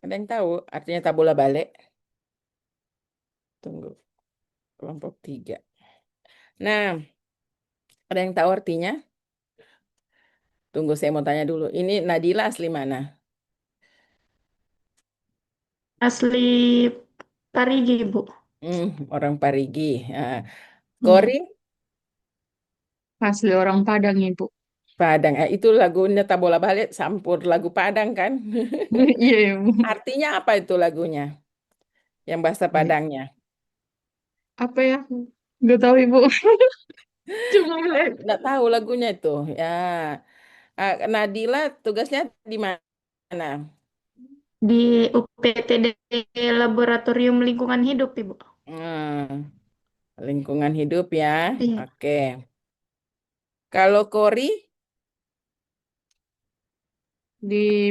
Ada yang tahu artinya tabula balik? Tunggu, kelompok 3. Nah, ada yang tahu artinya? Tunggu, saya mau tanya dulu. Ini Nadila asli mana? Asli Parigi, Bu. Orang Parigi. Nah, Iya. Kori, Asli orang Padang, Ibu. Padang. Itu lagunya Tabola Balik, campur lagu Padang kan? Iya, Ibu. Artinya apa itu lagunya? Yang bahasa Padangnya. Apa ya? Nggak tahu, Ibu. Cuma lihat. Nggak tahu lagunya itu. Ya, Nadila tugasnya di mana? Di UPTD Laboratorium Lingkungan Hidup, Ibu. Hmm, lingkungan hidup ya. Iya. Oke. Kalau Kori, Di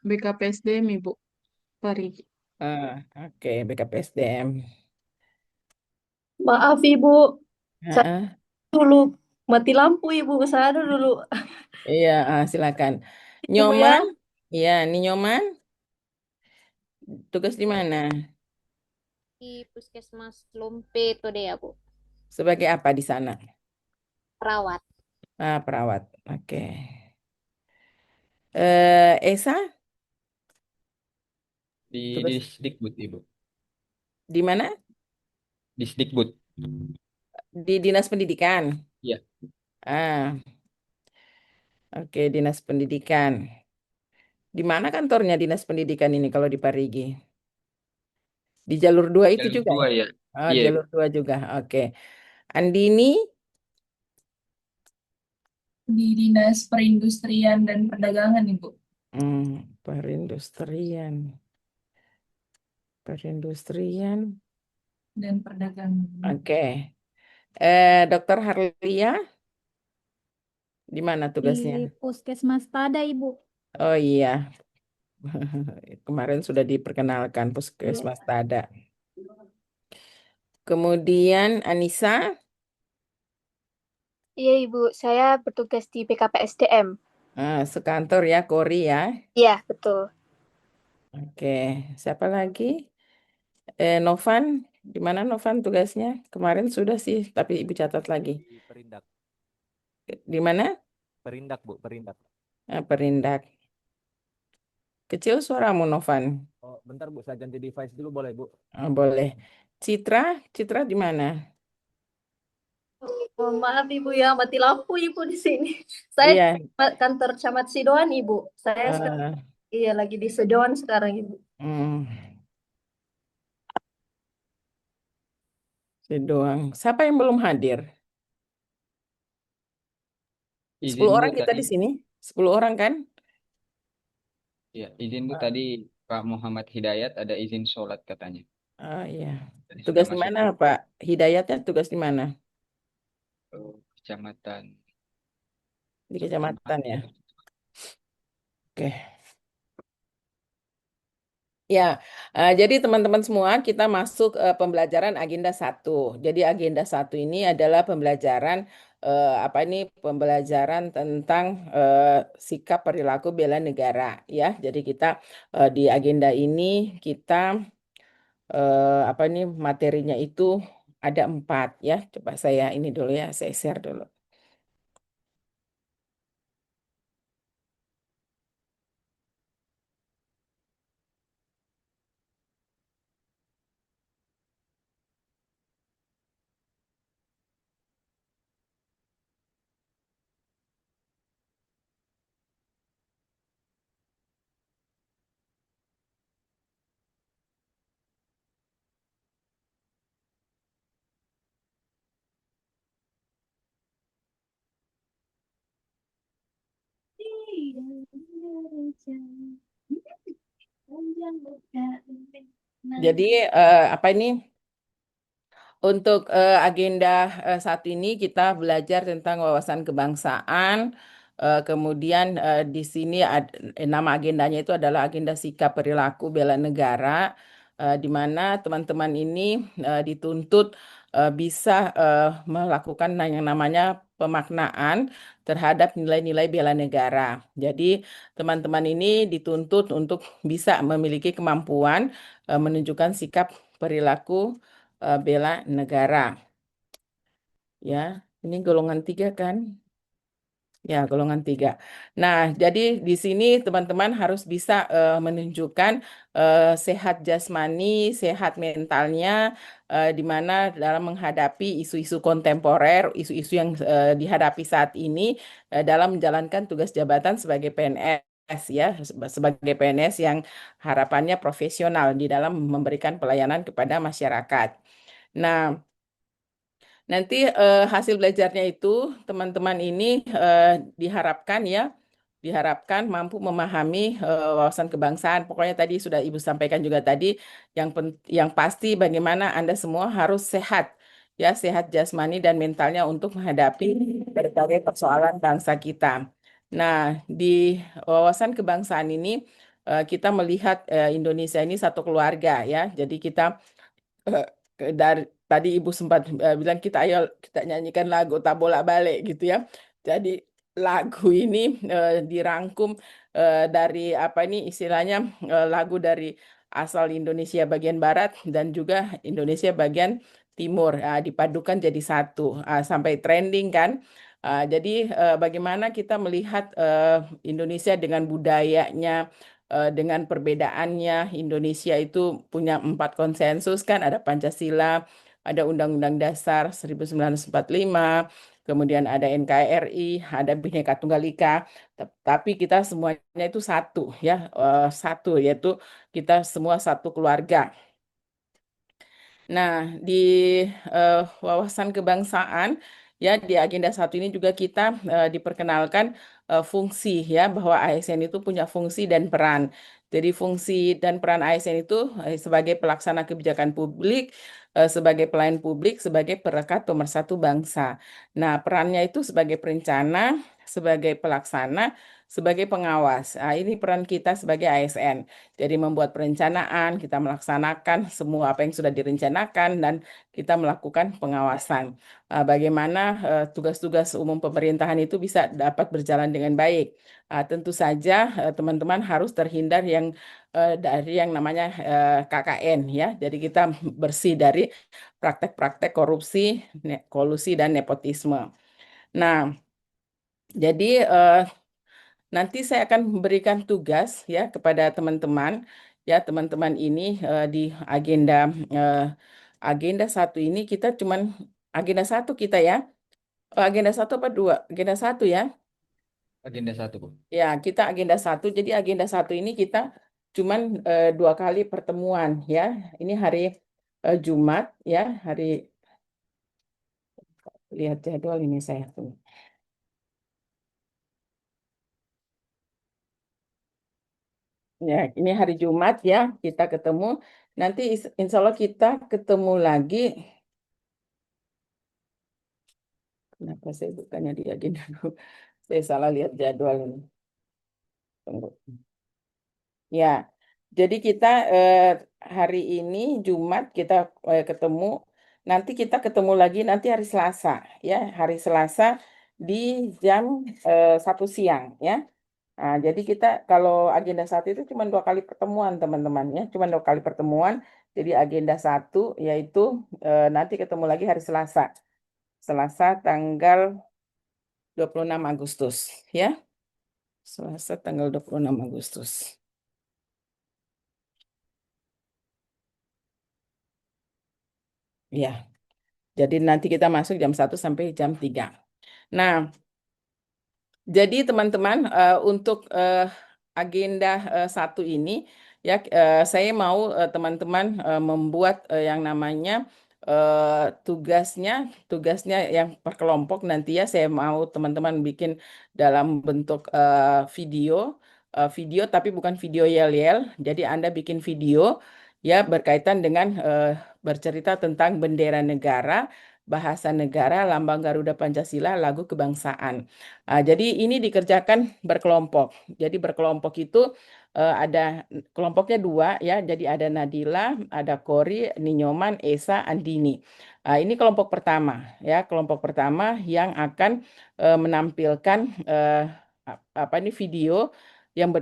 BKPSDM, Ibu. Parigi. oke, BKPSDM. Maaf Ibu, saya Heeh. dulu mati lampu Ibu, saya dulu. Iya, silakan. Ibu ya, Nyoman, iya, ini Nyoman, tugas di mana? Di Puskesmas Lompe Tode ya, Bu. Sebagai apa di sana? Perawat. Perawat. Oke. Esa, Di tugas Disdikbud, Ibu. di mana? Disdikbud. Di Dinas Pendidikan. Iya. Ah, oke, Dinas Pendidikan. Di mana kantornya Dinas Pendidikan ini kalau di Parigi? Di jalur 2 itu Jalur juga dua ya? ya. Oh, Iya, Ibu. jalur 2 juga. Oke. Andini, Di Dinas Perindustrian dan Perdagangan, Ibu. perindustrian. Perindustrian. Dan Perdagangan. Oke. Dokter Harlia, di mana tugasnya? Di Puskesmas Tada, Ibu. Oh iya, kemarin sudah diperkenalkan Iya. Puskesmas Tada. Kemudian Anissa, Iya, Ibu. Saya bertugas di BKPSDM. sekantor ya, Kori ya. Iya, betul. Oke, siapa lagi? Novan, di mana Novan tugasnya? Kemarin sudah sih, tapi Ibu catat lagi. Di Perindak. Di mana? Perindak, Bu, Perindak. Perindak. Kecil suaramu, Novan. Oh, bentar Bu, saya ganti device dulu boleh, Bu? Boleh. Citra, Citra di mana? oh, maaf Ibu ya, mati lampu Ibu di sini. Saya Iya. di kantor Camat Sidoan Ibu. Saya sekarang, iya lagi di Sidoan sekarang Ibu. Itu doang. Siapa yang belum hadir? 10 Izin, Bu, orang kita tadi. di sini. 10 orang kan? Ya, izin, Bu, tadi Pak Muhammad Hidayat ada izin sholat katanya. Oh iya. Tadi Tugas sudah di masuk mana, Pak? Hidayatnya tugas di mana? ke kecamatan. Di kecamatan ya. Oke. Ya, jadi teman-teman semua kita masuk pembelajaran agenda 1. Jadi agenda 1 ini adalah pembelajaran apa ini pembelajaran tentang sikap perilaku bela negara ya. Jadi kita di agenda ini kita apa ini materinya itu ada 4 ya. Coba saya ini dulu ya, saya share dulu. Jadi apa ini untuk agenda saat ini kita belajar tentang wawasan kebangsaan. Kemudian di sini nama agendanya itu adalah agenda sikap perilaku bela negara, di mana teman-teman ini dituntut bisa melakukan yang namanya pemaknaan terhadap nilai-nilai bela negara. Jadi teman-teman ini dituntut untuk bisa memiliki kemampuan menunjukkan sikap perilaku bela negara. Ya, ini golongan 3 kan? Ya, golongan 3. Nah, jadi di sini teman-teman harus bisa menunjukkan sehat jasmani, sehat mentalnya, di mana dalam menghadapi isu-isu kontemporer, isu-isu yang dihadapi saat ini dalam menjalankan tugas jabatan sebagai PNS ya, sebagai PNS yang harapannya profesional di dalam memberikan pelayanan kepada masyarakat. Nah, nanti hasil belajarnya itu teman-teman ini diharapkan ya, diharapkan mampu memahami wawasan kebangsaan. Pokoknya tadi sudah Ibu sampaikan juga tadi, yang pasti bagaimana Anda semua harus sehat ya, sehat jasmani dan mentalnya untuk menghadapi berbagai persoalan bangsa kita. Nah, di wawasan kebangsaan ini kita melihat Indonesia ini satu keluarga ya. Jadi kita eh, dari tadi Ibu sempat bilang kita ayo kita nyanyikan lagu tak bolak-balik gitu ya. Jadi lagu ini dirangkum dari apa ini istilahnya lagu dari asal Indonesia bagian barat dan juga Indonesia bagian timur. Dipadukan jadi satu sampai trending kan. Jadi bagaimana kita melihat Indonesia dengan budayanya, dengan perbedaannya. Indonesia itu punya 4 konsensus kan, ada Pancasila, ada Undang-Undang Dasar 1945, kemudian ada NKRI, ada Bhinneka Tunggal Ika, tapi kita semuanya itu satu ya, satu yaitu kita semua satu keluarga. Nah, di wawasan kebangsaan ya di agenda 1 ini juga kita diperkenalkan fungsi ya bahwa ASN itu punya fungsi dan peran. Jadi fungsi dan peran ASN itu sebagai pelaksana kebijakan publik, sebagai pelayan publik, sebagai perekat pemersatu bangsa. Nah, perannya itu sebagai perencana, sebagai pelaksana, sebagai pengawas. Ini peran kita sebagai ASN. Jadi membuat perencanaan, kita melaksanakan semua apa yang sudah direncanakan dan kita melakukan pengawasan. Bagaimana tugas-tugas umum pemerintahan itu bisa dapat berjalan dengan baik. Tentu saja teman-teman harus terhindar dari yang namanya KKN ya. Jadi kita bersih dari praktek-praktek korupsi, kolusi dan nepotisme. Nah, jadi nanti saya akan memberikan tugas ya kepada teman-teman ya teman-teman ini di agenda eh, agenda 1 ini kita cuman agenda 1 kita ya. Agenda 1 apa 2? Agenda 1 ya. Agenda 1, Bu. Ya, kita agenda 1. Jadi agenda 1 ini kita cuman 2 kali pertemuan ya. Ini hari Jumat ya, hari lihat jadwal ini saya tuh. Ya, ini hari Jumat ya, kita ketemu. Nanti insya Allah kita ketemu lagi. Kenapa saya bukannya di agenda dulu? Saya salah lihat jadwal ini. Tunggu. Ya, jadi kita hari ini Jumat kita ketemu. Nanti kita ketemu lagi nanti hari Selasa ya, hari Selasa di jam 1 siang ya. Nah, jadi kita kalau agenda 1 itu cuma 2 kali pertemuan teman-teman ya, cuma 2 kali pertemuan. Jadi agenda 1 yaitu nanti ketemu lagi hari Selasa. Selasa tanggal 26 Agustus ya. Selasa tanggal 26 Agustus. Ya. Jadi nanti kita masuk jam 1 sampai jam 3. Nah, jadi teman-teman untuk agenda 1 ini ya saya mau teman-teman membuat yang namanya tugasnya yang per kelompok nanti ya saya mau teman-teman bikin dalam bentuk video tapi bukan video yel-yel. Jadi Anda bikin video ya berkaitan dengan bercerita tentang bendera negara, bahasa negara, lambang Garuda Pancasila, lagu kebangsaan. Jadi ini dikerjakan berkelompok. Jadi berkelompok itu ada kelompoknya dua ya. Jadi ada Nadila, ada Kori, Ninyoman, Esa, Andini. Ini kelompok pertama ya, kelompok pertama yang akan menampilkan apa ini video yang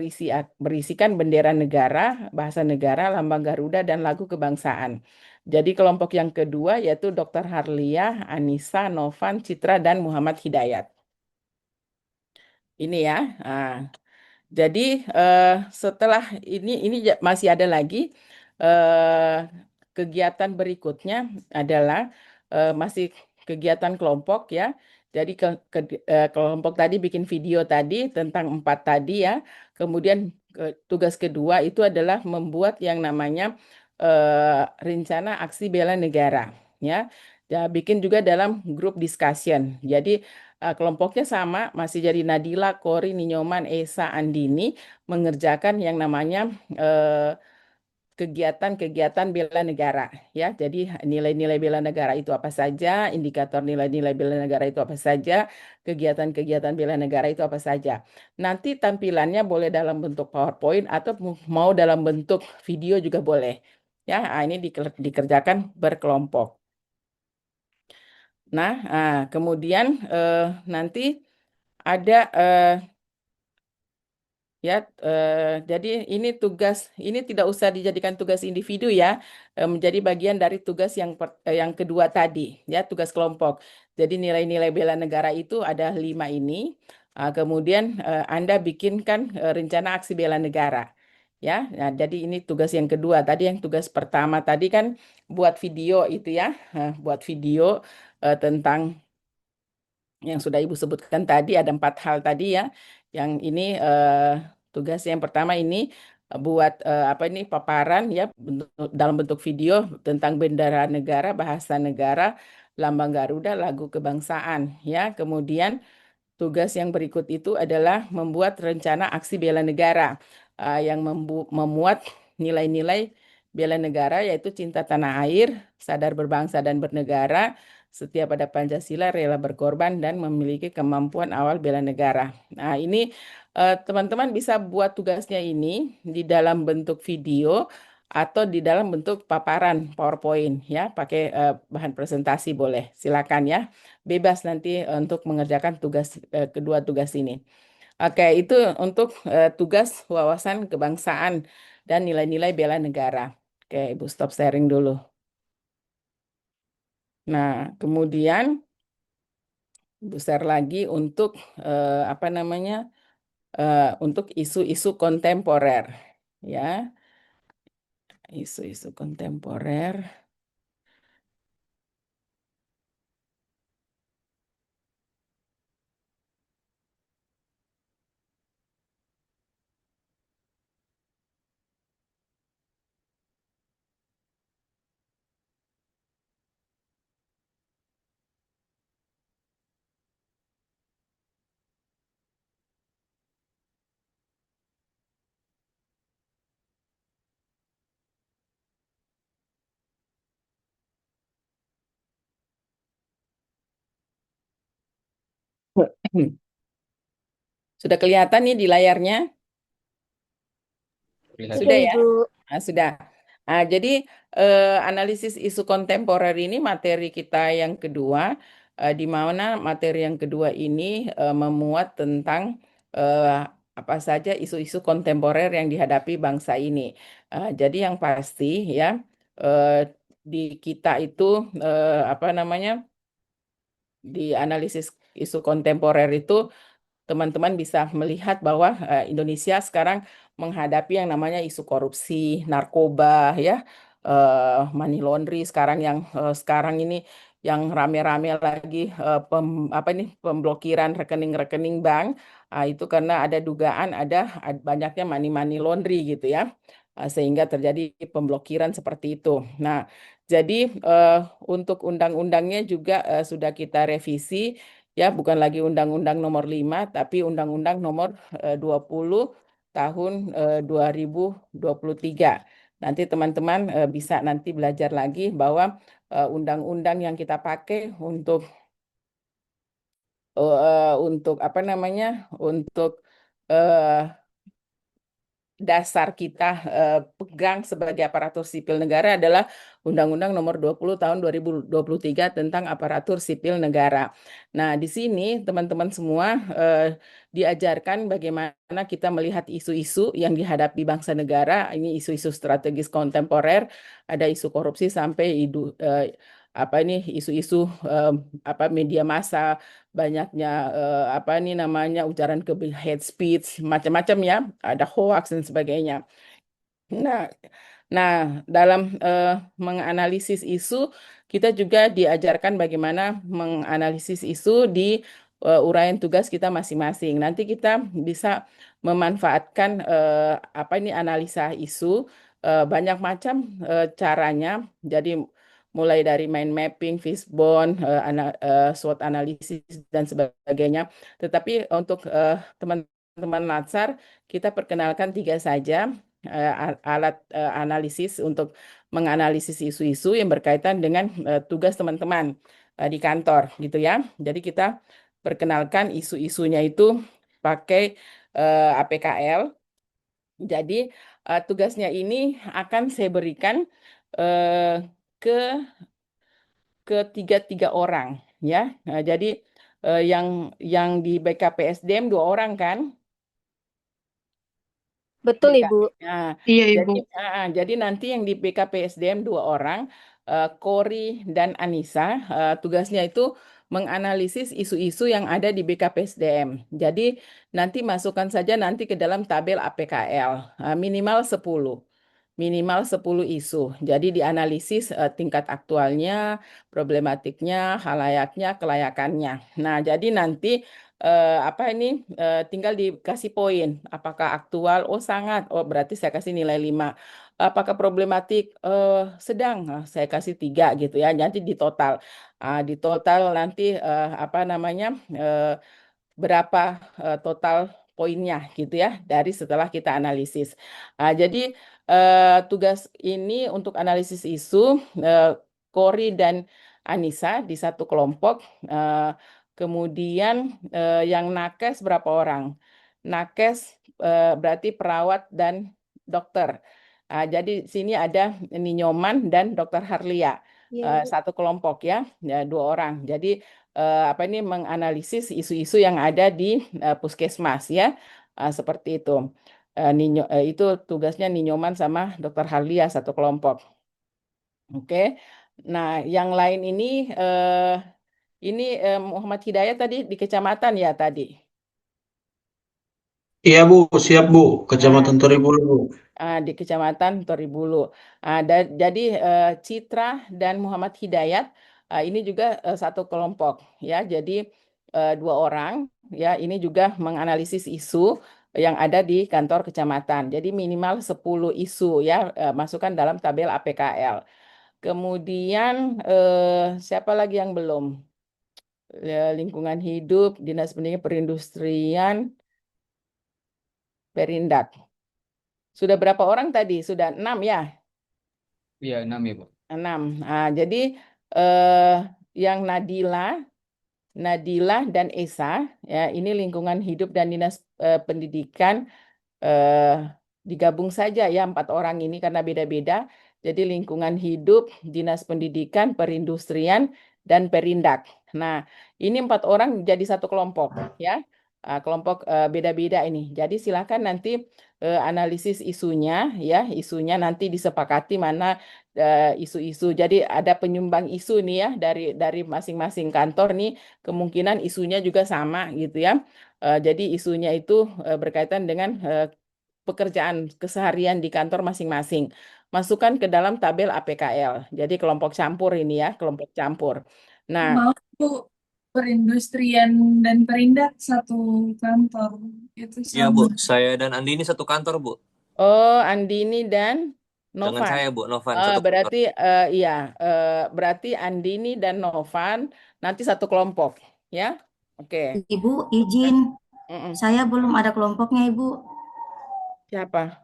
berisikan bendera negara, bahasa negara, lambang Garuda dan lagu kebangsaan. Jadi kelompok yang kedua yaitu Dr. Harlia, Anissa, Novan, Citra dan Muhammad Hidayat. Ini ya. Nah, jadi setelah ini masih ada lagi eh, kegiatan berikutnya adalah masih kegiatan kelompok ya. Jadi kelompok tadi bikin video tadi tentang 4 tadi ya. Kemudian tugas kedua itu adalah membuat yang namanya rencana aksi bela negara ya. Ya, bikin juga dalam grup discussion. Jadi kelompoknya sama, masih jadi Nadila, Kori, Ninyoman, Esa, Andini mengerjakan yang namanya eh, kegiatan-kegiatan bela negara ya. Jadi nilai-nilai bela negara itu apa saja, indikator nilai-nilai bela negara itu apa saja, kegiatan-kegiatan bela negara itu apa saja. Nanti tampilannya boleh dalam bentuk PowerPoint atau mau dalam bentuk video juga boleh. Ya, ini dikerjakan berkelompok. Nah, kemudian nanti ada ya, jadi ini tugas, ini tidak usah dijadikan tugas individu ya, menjadi bagian dari tugas yang kedua tadi, ya tugas kelompok. Jadi nilai-nilai bela negara itu ada 5 ini, kemudian Anda bikinkan rencana aksi bela negara, ya. Nah, jadi ini tugas yang kedua. Tadi yang tugas pertama tadi kan buat video itu ya, buat video tentang yang sudah Ibu sebutkan tadi ada 4 hal tadi ya. Yang ini tugas yang pertama ini buat apa ini paparan ya dalam bentuk video tentang bendera negara, bahasa negara, lambang Garuda, lagu kebangsaan ya. Kemudian tugas yang berikut itu adalah membuat rencana aksi bela negara yang memuat nilai-nilai bela negara yaitu cinta tanah air, sadar berbangsa dan bernegara, setia pada Pancasila, rela berkorban dan memiliki kemampuan awal bela negara. Nah, ini teman-teman bisa buat tugasnya ini di dalam bentuk video atau di dalam bentuk paparan PowerPoint ya, pakai bahan presentasi boleh. Silakan ya. Bebas nanti untuk mengerjakan kedua tugas ini. Oke, itu untuk tugas wawasan kebangsaan dan nilai-nilai bela negara. Oke, Ibu stop sharing dulu. Nah, kemudian Ibu share lagi untuk apa namanya? Untuk isu-isu kontemporer. Ya, isu-isu kontemporer. Sudah kelihatan nih di layarnya? Lihat. Sudah Sudah, ya? Ibu. Sudah. Jadi analisis isu kontemporer ini materi kita yang kedua, di mana materi yang kedua ini memuat tentang eh, apa saja isu-isu kontemporer yang dihadapi bangsa ini. Jadi yang pasti ya eh, di kita itu apa namanya di analisis isu kontemporer itu teman-teman bisa melihat bahwa Indonesia sekarang menghadapi yang namanya isu korupsi, narkoba, ya, money laundry sekarang yang sekarang ini yang rame-rame lagi apa ini pemblokiran rekening-rekening bank. Itu karena ada dugaan ada banyaknya money laundry gitu ya. Sehingga terjadi pemblokiran seperti itu. Nah, jadi untuk undang-undangnya juga sudah kita revisi ya, bukan lagi Undang-Undang Nomor 5 tapi Undang-Undang Nomor 20 tahun 2023. Nanti teman-teman bisa nanti belajar lagi bahwa undang-undang yang kita pakai untuk apa namanya? Untuk eh, dasar kita pegang sebagai aparatur sipil negara adalah Undang-Undang Nomor 20 Tahun 2023 tentang aparatur sipil negara. Nah, di sini teman-teman semua diajarkan bagaimana kita melihat isu-isu yang dihadapi bangsa negara. Ini isu-isu strategis kontemporer, ada isu korupsi sampai apa ini isu-isu apa media massa, banyaknya apa ini namanya ujaran hate speech, macam-macam ya, ada hoax dan sebagainya. Nah, nah dalam menganalisis isu, kita juga diajarkan bagaimana menganalisis isu di uraian tugas kita masing-masing. Nanti kita bisa memanfaatkan apa ini analisa isu banyak macam caranya. Jadi mulai dari mind mapping, fishbone, SWOT analisis dan sebagainya. Tetapi untuk teman-teman Latsar, kita perkenalkan tiga saja alat analisis untuk menganalisis isu-isu yang berkaitan dengan tugas teman-teman di kantor gitu ya. Jadi kita perkenalkan isu-isunya itu pakai APKL. Jadi tugasnya ini akan saya berikan eh, ke ketiga-tiga orang ya. Nah, jadi yang di BKPSDM 2 orang kan? Betul, BK. Ibu. Nah, Iya, Ibu. jadi nanti yang di BKPSDM 2 orang, Kori dan Anissa, tugasnya itu menganalisis isu-isu yang ada di BKPSDM. Jadi nanti masukkan saja nanti ke dalam tabel APKL, minimal 10. Minimal 10 isu. Jadi dianalisis tingkat aktualnya, problematiknya, halayaknya, kelayakannya. Nah, jadi nanti apa ini tinggal dikasih poin. Apakah aktual? Oh, sangat. Oh, berarti saya kasih nilai 5. Apakah problematik? Sedang. Nah, saya kasih 3 gitu ya. Nanti di total. Di total nanti apa namanya? Berapa total poinnya gitu ya dari setelah kita analisis. Jadi tugas ini untuk analisis isu Kori dan Anissa di satu kelompok. Kemudian yang nakes berapa orang? Nakes berarti perawat dan dokter. Jadi sini ada Ninyoman dan Dokter Harlia. Iya, Ibu. Satu kelompok ya, 2 orang. Jadi apa ini menganalisis isu-isu yang ada di puskesmas ya, seperti itu. Itu tugasnya Ninyoman sama Dokter Harlia satu kelompok. Oke. Nah, yang lain ini Muhammad Hidayat tadi di kecamatan ya tadi. Iya Bu, siap Bu. Nah, Kecamatan Toribulu Bu. di Kecamatan Toribulu. Jadi Citra dan Muhammad Hidayat ini juga satu kelompok ya. Jadi 2 orang ya. Ini juga menganalisis isu yang ada di kantor kecamatan. Jadi minimal 10 isu ya, masukkan dalam tabel APKL. Kemudian siapa lagi yang belum? Lingkungan hidup, Dinas Pendidikan Perindustrian, Perindak. Sudah berapa orang tadi? Sudah 6 ya? Iya, 6 ya, Bu. 6. Jadi yang Nadila dan Esa ya ini lingkungan hidup dan dinas pendidikan digabung saja ya 4 orang ini karena beda-beda. Jadi lingkungan hidup, dinas pendidikan, perindustrian dan perindak. Nah ini 4 orang jadi satu kelompok ya. Kelompok beda-beda ini. Jadi silakan nanti analisis isunya ya, isunya nanti disepakati mana isu-isu. Jadi ada penyumbang isu nih ya dari masing-masing kantor nih, kemungkinan isunya juga sama gitu ya. Jadi isunya itu berkaitan dengan pekerjaan keseharian di kantor masing-masing. Masukkan ke dalam tabel APKL. Jadi kelompok campur ini ya, kelompok campur. Nah, Maaf Bu, perindustrian dan perindak satu kantor. Itu Iya Bu, sama. saya dan Andi ini satu kantor Bu. oh Andini dan Dengan Novan. saya Bu, Novan satu kantor. Berarti iya, berarti Andini dan Novan nanti satu kelompok ya. Oke. Ibu, izin. Mm-mm. Saya belum ada kelompoknya, Ibu. Siapa?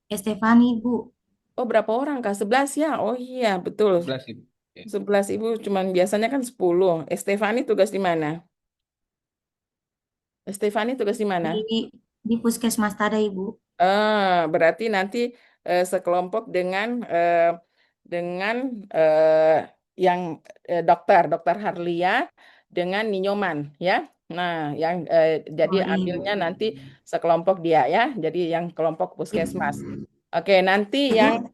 Estefani, Bu. Oh, berapa orang Kak? 11 ya? Oh iya, betul. 11 Ibu. Ya. 11 Ibu, cuman biasanya kan 10. Estefani tugas di mana? Estefani tugas di mana? Di Puskesmas Tada, Ibu. Berarti nanti sekelompok dengan yang dokter Harlia dengan Ninyoman ya. Nah, jadi Oh, iya, Ibu. ambilnya nanti sekelompok dia ya. Jadi yang kelompok puskesmas. Oke, nanti yang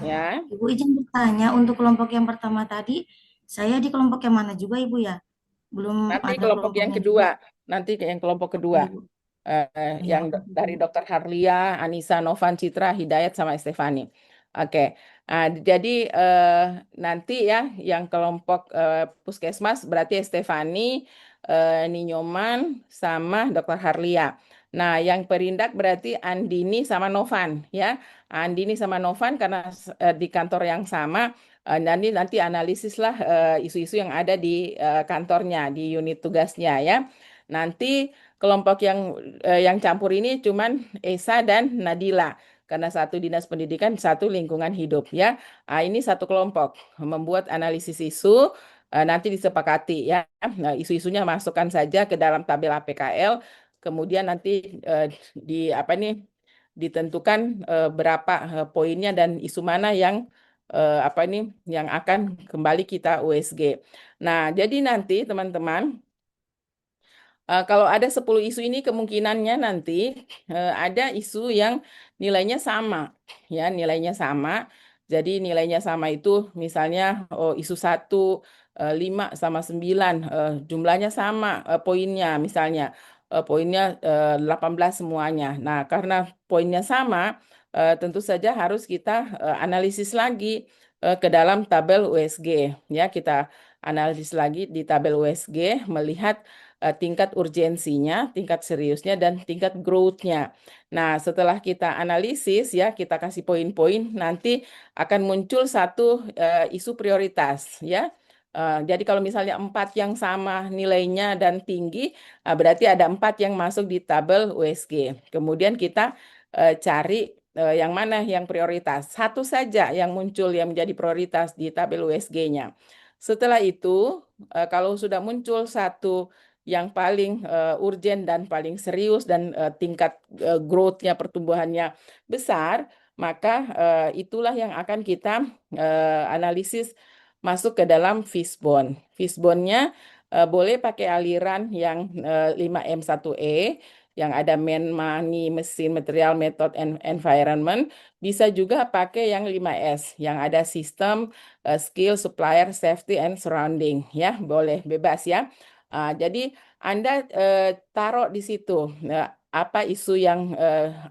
ya. Ibu izin bertanya, untuk kelompok yang pertama tadi, saya di kelompok yang mana juga, Ibu ya? Belum Nanti ada kelompok yang kelompoknya kedua, juga. nanti ke yang kelompok Oke, kedua. Ibu. Yang Iya, dari Dokter Harlia, Anissa, Novan, Citra, Hidayat, sama Estefani. Oke, jadi nanti ya yang kelompok puskesmas berarti Estefani, Ninyoman, sama Dokter Harlia. Nah, yang perindak berarti Andini sama Novan ya. Andini sama Novan karena di kantor yang sama. Nanti analisis lah isu-isu yang ada di kantornya, di unit tugasnya ya. Nanti kelompok yang campur ini cuman Esa dan Nadila karena satu dinas pendidikan, satu lingkungan hidup ya. Ini satu kelompok membuat analisis isu nanti disepakati ya. Nah, isu-isunya masukkan saja ke dalam tabel APKL. Kemudian nanti di apa nih ditentukan berapa poinnya dan isu mana yang apa ini yang akan kembali kita USG. Nah, jadi nanti teman-teman kalau ada 10 isu ini kemungkinannya nanti ada isu yang nilainya sama ya, nilainya sama. Jadi nilainya sama itu misalnya isu 1 5 sama 9 jumlahnya sama poinnya misalnya poinnya 18 semuanya. Nah, karena poinnya sama tentu saja harus kita analisis lagi ke dalam tabel USG ya, kita analisis lagi di tabel USG melihat tingkat urgensinya, tingkat seriusnya, dan tingkat growth-nya. Nah, setelah kita analisis ya, kita kasih poin-poin, nanti akan muncul satu isu prioritas ya. Jadi kalau misalnya 4 yang sama nilainya dan tinggi, berarti ada 4 yang masuk di tabel USG. Kemudian kita cari yang mana yang prioritas. Satu saja yang muncul yang menjadi prioritas di tabel USG-nya. Setelah itu, kalau sudah muncul satu yang paling urgen dan paling serius dan tingkat growth-nya, pertumbuhannya besar, maka itulah yang akan kita analisis masuk ke dalam fishbone. Fishbone-nya boleh pakai aliran yang 5M1E, yang ada man, money, mesin, material, method, and environment. Bisa juga pakai yang 5S, yang ada sistem, skill, supplier, safety, and surrounding. Ya, boleh bebas ya. Jadi Anda taruh di situ apa isu yang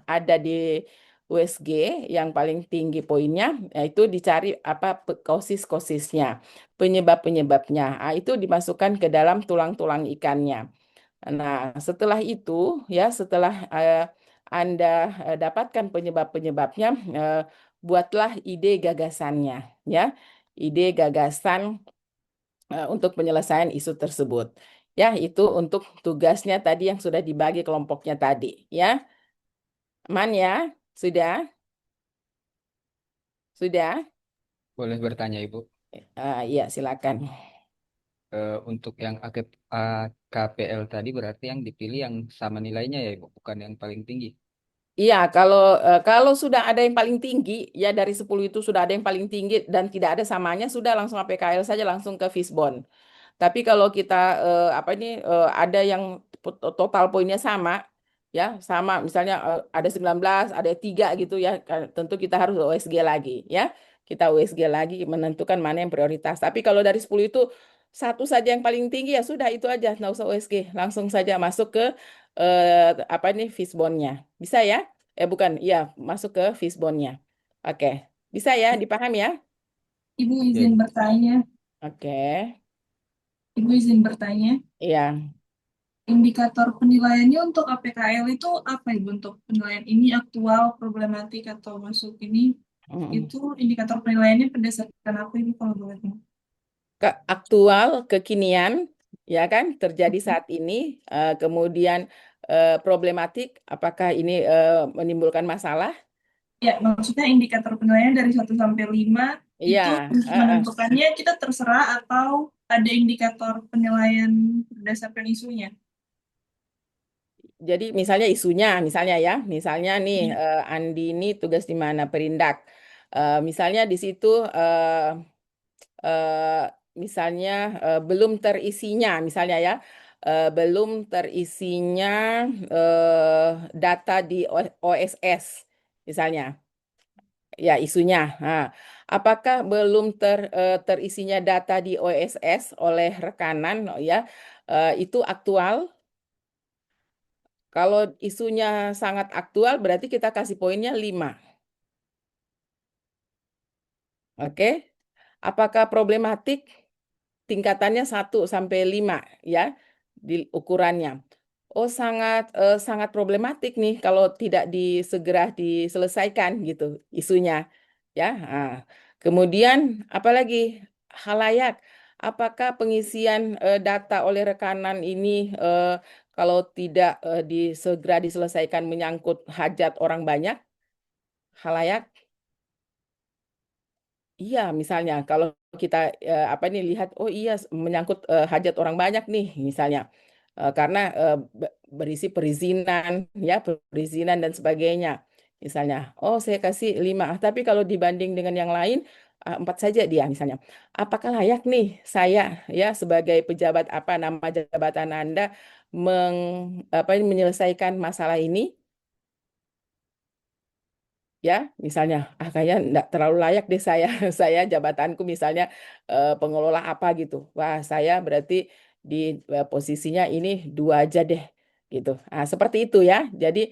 ada di USG yang paling tinggi poinnya, itu dicari apa kosis-kosisnya, penyebab-penyebabnya. Itu dimasukkan ke dalam tulang-tulang ikannya. Nah, setelah itu ya, setelah Anda dapatkan penyebab-penyebabnya, buatlah ide gagasannya ya. Ide gagasan untuk penyelesaian isu tersebut. Ya, itu untuk tugasnya tadi yang sudah dibagi kelompoknya tadi, ya. Aman ya? Sudah? Sudah? Boleh bertanya, Ibu. Iya, silakan. Untuk yang KPL tadi berarti yang dipilih yang sama nilainya ya, Ibu, bukan yang paling tinggi. Iya, kalau sudah ada yang paling tinggi, ya dari 10 itu sudah ada yang paling tinggi dan tidak ada samanya, sudah langsung APKL saja, langsung ke fishbone. Tapi kalau kita ada yang total poinnya sama, ya sama, misalnya ada 19, ada 3 gitu ya, tentu kita harus USG lagi, ya. Kita USG lagi menentukan mana yang prioritas. Tapi kalau dari 10 itu satu saja yang paling tinggi ya sudah itu aja, nggak usah USG, langsung saja masuk ke fishbone-nya. Bisa ya? Bukan, iya masuk ke fishbone-nya. Oke, bisa ya, dipahami ya? Ibu izin Iya. bertanya. Oke, Ibu izin bertanya. iya. Indikator penilaiannya untuk APKL itu apa Ibu? Untuk penilaian ini aktual, problematik, atau masuk ini, itu indikator penilaiannya berdasarkan apa Ibu kalau boleh tahu? Aktual, kekinian, ya kan, terjadi saat ini, kemudian problematik, apakah ini menimbulkan masalah? Ya, maksudnya indikator penilaian dari 1 sampai 5 Iya, itu menentukannya kita terserah atau ada indikator penilaian berdasarkan isunya? Jadi misalnya isunya, misalnya ya, misalnya nih Andi ini tugas di mana Perindak. Misalnya di situ eh, misalnya belum terisinya, misalnya ya, belum terisinya data di OSS, misalnya. Ya, isunya. Nah, apakah belum terisinya data di OSS oleh rekanan, ya, itu aktual? Kalau isunya sangat aktual, berarti kita kasih poinnya 5. Oke? Apakah problematik? Tingkatannya 1 sampai 5, ya, di ukurannya. Oh, sangat problematik nih kalau tidak segera diselesaikan gitu isunya, ya. Nah, kemudian apalagi halayak, apakah pengisian data oleh rekanan ini kalau tidak segera diselesaikan menyangkut hajat orang banyak, halayak? Iya, misalnya kalau kita apa nih lihat, oh iya menyangkut hajat orang banyak nih, misalnya. Karena berisi perizinan, ya perizinan dan sebagainya. Misalnya, oh saya kasih 5, tapi kalau dibanding dengan yang lain 4 saja dia, misalnya. Apakah layak nih saya, ya sebagai pejabat apa nama jabatan Anda menyelesaikan masalah ini? Ya, misalnya, kayaknya enggak terlalu layak deh saya, saya jabatanku misalnya pengelola apa gitu. Wah, saya berarti di posisinya ini 2 aja deh, gitu. Seperti itu ya. Jadi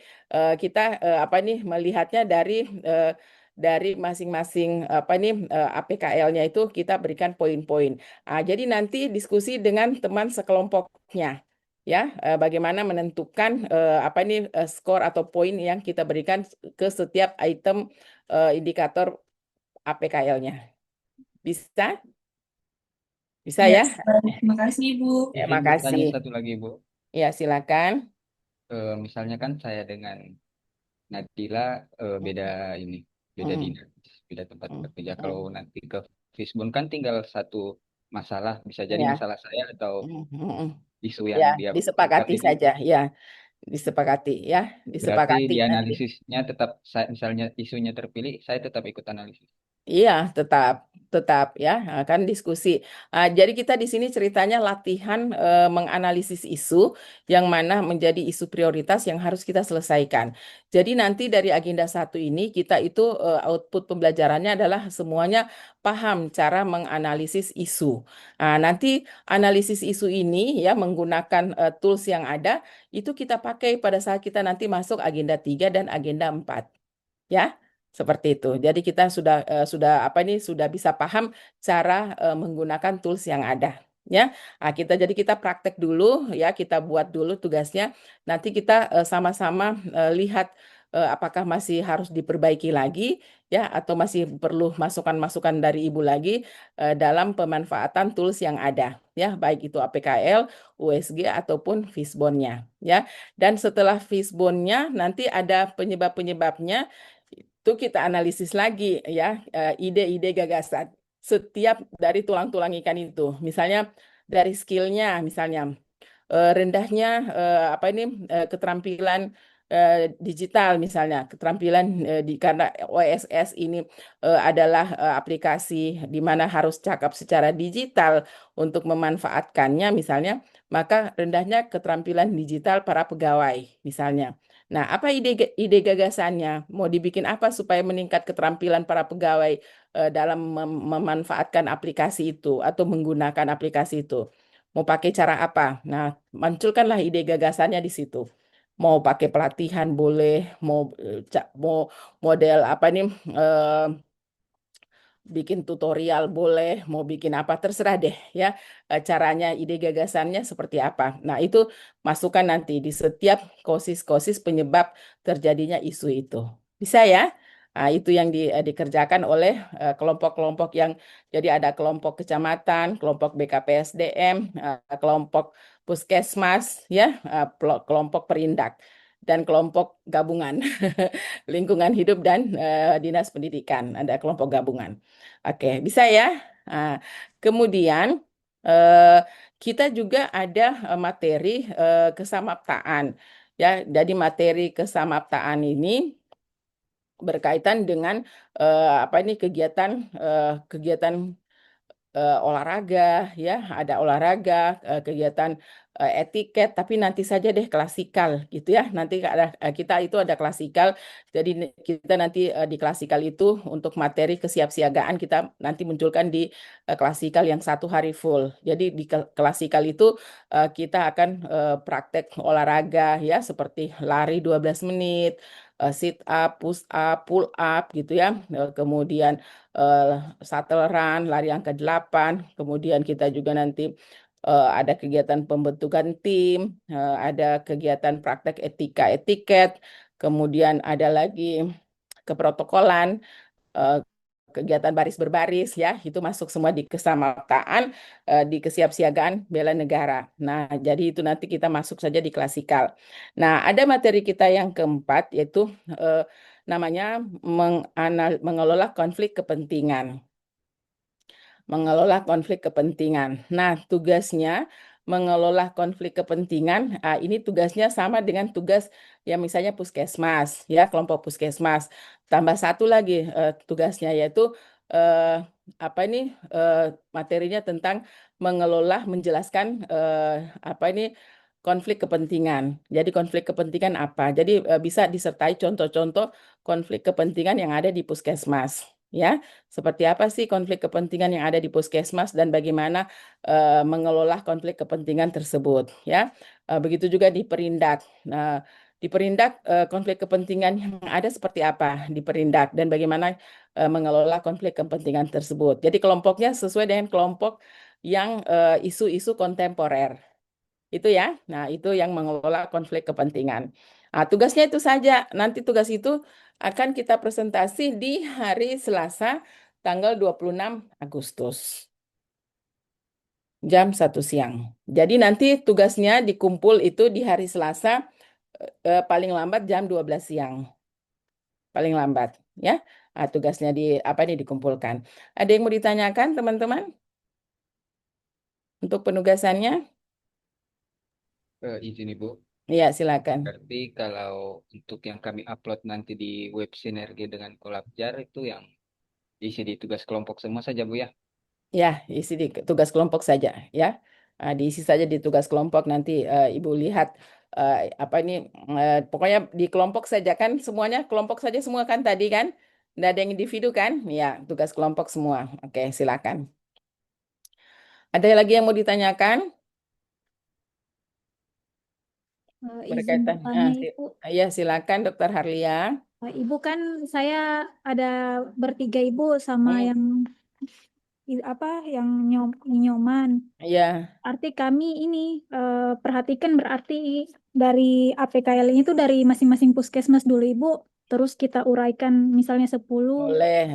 kita apa nih melihatnya dari masing-masing apa nih APKL-nya itu kita berikan poin-poin. Jadi nanti diskusi dengan teman sekelompoknya. Ya, bagaimana menentukan apa nih skor atau poin yang kita berikan ke setiap item indikator APKL-nya. Bisa? Bisa Ya, ya? baik. Terima kasih, Ibu. Ya, Izin makasih. bertanya satu lagi, Bu. Ya, silakan. Misalnya kan saya dengan Nadila beda ini, beda Mm, dinas, beda tempat mm, bekerja. mm, Kalau nanti ke Fisbon kan tinggal satu masalah, bisa jadi Ya. masalah saya atau Mm, mm, mm. isu yang Ya, dia ungkap disepakati ini. saja. Ya, disepakati ya, Berarti disepakati di nanti. analisisnya tetap, misalnya isunya terpilih, saya tetap ikut analisis. Iya, tetap ya, kan diskusi. Jadi kita di sini ceritanya latihan menganalisis isu yang mana menjadi isu prioritas yang harus kita selesaikan. Jadi nanti dari agenda 1 ini kita itu output pembelajarannya adalah semuanya paham cara menganalisis isu. Nanti analisis isu ini ya menggunakan tools yang ada itu kita pakai pada saat kita nanti masuk agenda 3 dan agenda 4. Ya. Seperti itu. Jadi kita sudah apa nih sudah bisa paham cara menggunakan tools yang ada. Ya, jadi kita praktek dulu ya, kita buat dulu tugasnya. Nanti kita sama-sama lihat apakah masih harus diperbaiki lagi ya, atau masih perlu masukan-masukan dari Ibu lagi dalam pemanfaatan tools yang ada ya, baik itu APKL, USG ataupun Fishbone-nya ya. Dan setelah Fishbone-nya nanti ada penyebab-penyebabnya itu kita analisis lagi ya ide-ide gagasan setiap dari tulang-tulang ikan itu. Misalnya dari skillnya, misalnya rendahnya apa ini keterampilan digital misalnya keterampilan karena OSS ini adalah aplikasi di mana harus cakap secara digital untuk memanfaatkannya misalnya maka rendahnya keterampilan digital para pegawai misalnya. Nah, apa ide gagasannya? Mau dibikin apa supaya meningkat keterampilan para pegawai dalam memanfaatkan aplikasi itu atau menggunakan aplikasi itu? Mau pakai cara apa? Nah, munculkanlah ide gagasannya di situ. Mau pakai pelatihan boleh, mau model apa nih eh, bikin tutorial boleh, mau bikin apa terserah deh ya. Caranya, ide gagasannya seperti apa. Nah, itu masukkan nanti di setiap kosis-kosis penyebab terjadinya isu itu. Bisa ya? Nah, itu yang dikerjakan oleh kelompok-kelompok yang jadi ada kelompok kecamatan, kelompok BKPSDM, kelompok puskesmas, ya, kelompok perindak dan kelompok gabungan lingkungan hidup dan dinas pendidikan ada kelompok gabungan. Oke, bisa ya. Nah, kemudian eh, kita juga ada materi kesamaptaan. Ya, jadi materi kesamaptaan ini berkaitan dengan apa ini kegiatan olahraga, ya, ada olahraga, kegiatan etiket, tapi nanti saja deh klasikal gitu ya. Nanti kita itu ada klasikal, jadi kita nanti di klasikal itu untuk materi kesiapsiagaan kita nanti munculkan di klasikal yang 1 hari full. Jadi di klasikal itu kita akan praktek olahraga ya, seperti lari 12 menit, sit up, push up, pull up gitu ya. Kemudian eh, shuttle run, lari angka 8. Kemudian kita juga nanti ada kegiatan pembentukan tim, ada kegiatan praktek etiket, kemudian ada lagi keprotokolan, eh, kegiatan baris berbaris ya, itu masuk semua di kesamaptaan, di kesiapsiagaan bela negara. Nah, jadi itu nanti kita masuk saja di klasikal. Nah, ada materi kita yang keempat yaitu namanya mengelola konflik kepentingan. Mengelola konflik kepentingan. Nah, tugasnya mengelola konflik kepentingan, ini tugasnya sama dengan tugas yang misalnya puskesmas, ya, kelompok puskesmas. Tambah satu lagi tugasnya yaitu eh, apa ini materinya tentang menjelaskan apa ini konflik kepentingan. Jadi konflik kepentingan apa? Jadi bisa disertai contoh-contoh konflik kepentingan yang ada di puskesmas, ya. Seperti apa sih konflik kepentingan yang ada di puskesmas dan bagaimana mengelola konflik kepentingan tersebut, ya. Begitu juga di Perindak. Nah, di Perindak konflik kepentingan yang ada seperti apa di Perindak dan bagaimana mengelola konflik kepentingan tersebut. Jadi kelompoknya sesuai dengan kelompok yang isu-isu kontemporer. Itu ya. Nah, itu yang mengelola konflik kepentingan. Nah, tugasnya itu saja. Nanti tugas itu akan kita presentasi di hari Selasa tanggal 26 Agustus. Jam 1 siang. Jadi nanti tugasnya dikumpul itu di hari Selasa paling lambat jam 12 siang. Paling lambat, ya. Nah, tugasnya apa ini dikumpulkan. Ada yang mau ditanyakan, teman-teman? Untuk penugasannya? Izin Ibu. Iya, silakan. Berarti kalau untuk yang kami upload nanti di web Sinergi dengan Kolabjar itu yang diisi di tugas kelompok semua saja Bu ya? Ya, isi di tugas kelompok saja, ya. Diisi saja di tugas kelompok nanti Ibu lihat apa ini pokoknya di kelompok saja kan semuanya kelompok saja semua kan tadi kan? Nggak ada yang individu kan? Ya, tugas kelompok semua. Oke, silakan. Ada lagi yang mau ditanyakan Izin berkaitan? bertanya, Ibu. Ya, silakan Dokter Harlia. Ibu kan saya ada bertiga Ibu sama yang yang nyoman. Iya. Arti kami ini perhatikan berarti dari APKL ini tuh dari masing-masing puskesmas dulu Ibu. Terus kita uraikan misalnya 10.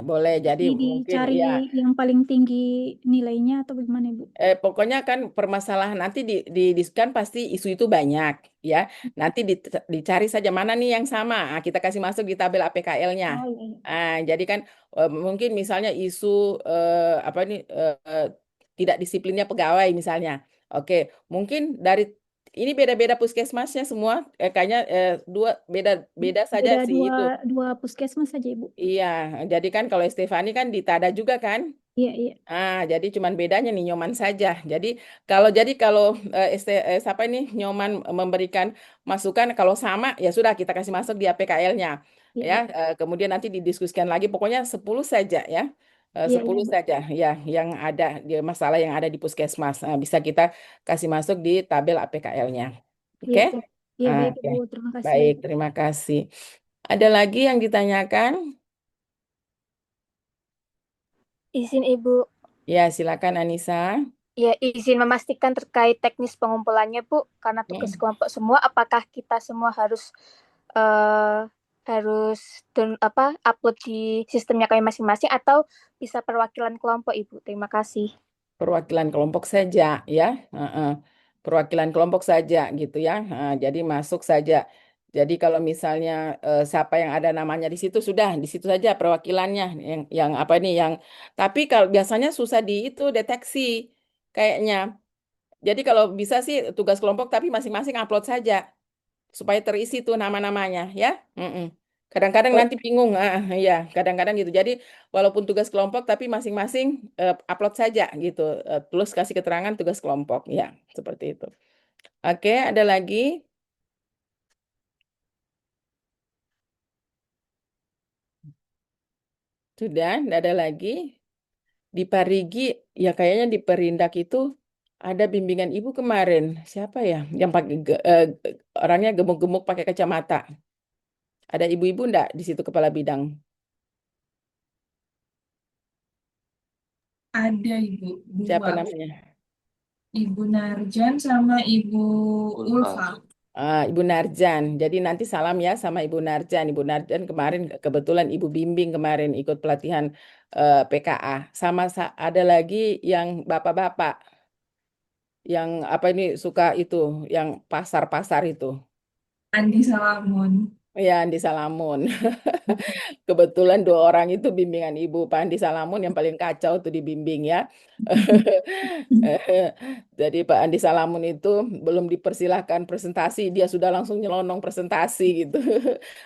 Boleh. Jadi mungkin dicari ya. yang paling tinggi nilainya atau bagaimana Ibu? Pokoknya kan permasalahan nanti kan pasti isu itu banyak ya. Nanti dicari saja mana nih yang sama. Kita kasih masuk di tabel APKL-nya. Oh, iya. Jadi kan mungkin misalnya isu apa nih tidak disiplinnya pegawai misalnya. Oke, mungkin dari ini beda-beda puskesmasnya semua. Kayaknya beda saja Beda sih itu. dua puskesmas saja Ibu. Iya, jadi kan kalau Stefani kan di Tada juga kan? Iya. Jadi cuman bedanya nih Nyoman saja. Kalau siapa ini Nyoman memberikan masukan kalau sama ya sudah kita kasih masuk di APKL-nya ya. Kemudian nanti didiskusikan lagi. Pokoknya 10 saja ya. 10 Bu. saja ya yang ada di masalah yang ada di puskesmas. Bisa kita kasih masuk di tabel APKL-nya. Oke? Iya, baik Oke. Ibu. Terima kasih. Baik, terima kasih. Ada lagi yang ditanyakan? Izin Ibu. Ya, silakan Anissa. Ya, izin memastikan terkait teknis pengumpulannya, Bu. Karena tugas kelompok semua, apakah kita semua harus upload di sistemnya kami masing-masing atau bisa perwakilan kelompok, Ibu? Terima kasih. Perwakilan kelompok saja, ya. Perwakilan kelompok saja, gitu ya. Jadi masuk saja. Jadi kalau misalnya siapa yang ada namanya di situ sudah di situ saja perwakilannya yang apa ini yang. Tapi kalau biasanya susah itu deteksi kayaknya. Jadi kalau bisa sih tugas kelompok tapi masing-masing upload saja. supaya terisi tuh nama-namanya ya. Kadang-kadang nanti bingung, ya kadang-kadang gitu. Jadi walaupun tugas kelompok tapi masing-masing upload saja gitu, terus kasih keterangan tugas kelompok ya seperti itu. Oke, ada lagi? Sudah, tidak ada lagi. Di Parigi, ya kayaknya di Perindak itu ada bimbingan ibu kemarin. Siapa ya? Yang pakai orangnya gemuk-gemuk pakai kacamata. Ada ibu-ibu enggak di situ kepala bidang? Ada Ibu, Siapa 2. namanya? Ibu Narjan sama Ibu Ulfa. Ibu Narjan. Jadi nanti salam ya sama Ibu Narjan. Ibu Narjan kemarin kebetulan Ibu bimbing kemarin ikut pelatihan PKA. Sama ada lagi yang bapak-bapak yang apa ini suka itu, yang pasar-pasar itu. Andi Salamon. Ya, Andi Salamun. Kebetulan 2 orang itu bimbingan Ibu. Pak Andi Salamun yang paling kacau tuh dibimbing ya. Jadi Pak Andi Salamun itu belum dipersilahkan presentasi, dia sudah langsung nyelonong presentasi gitu.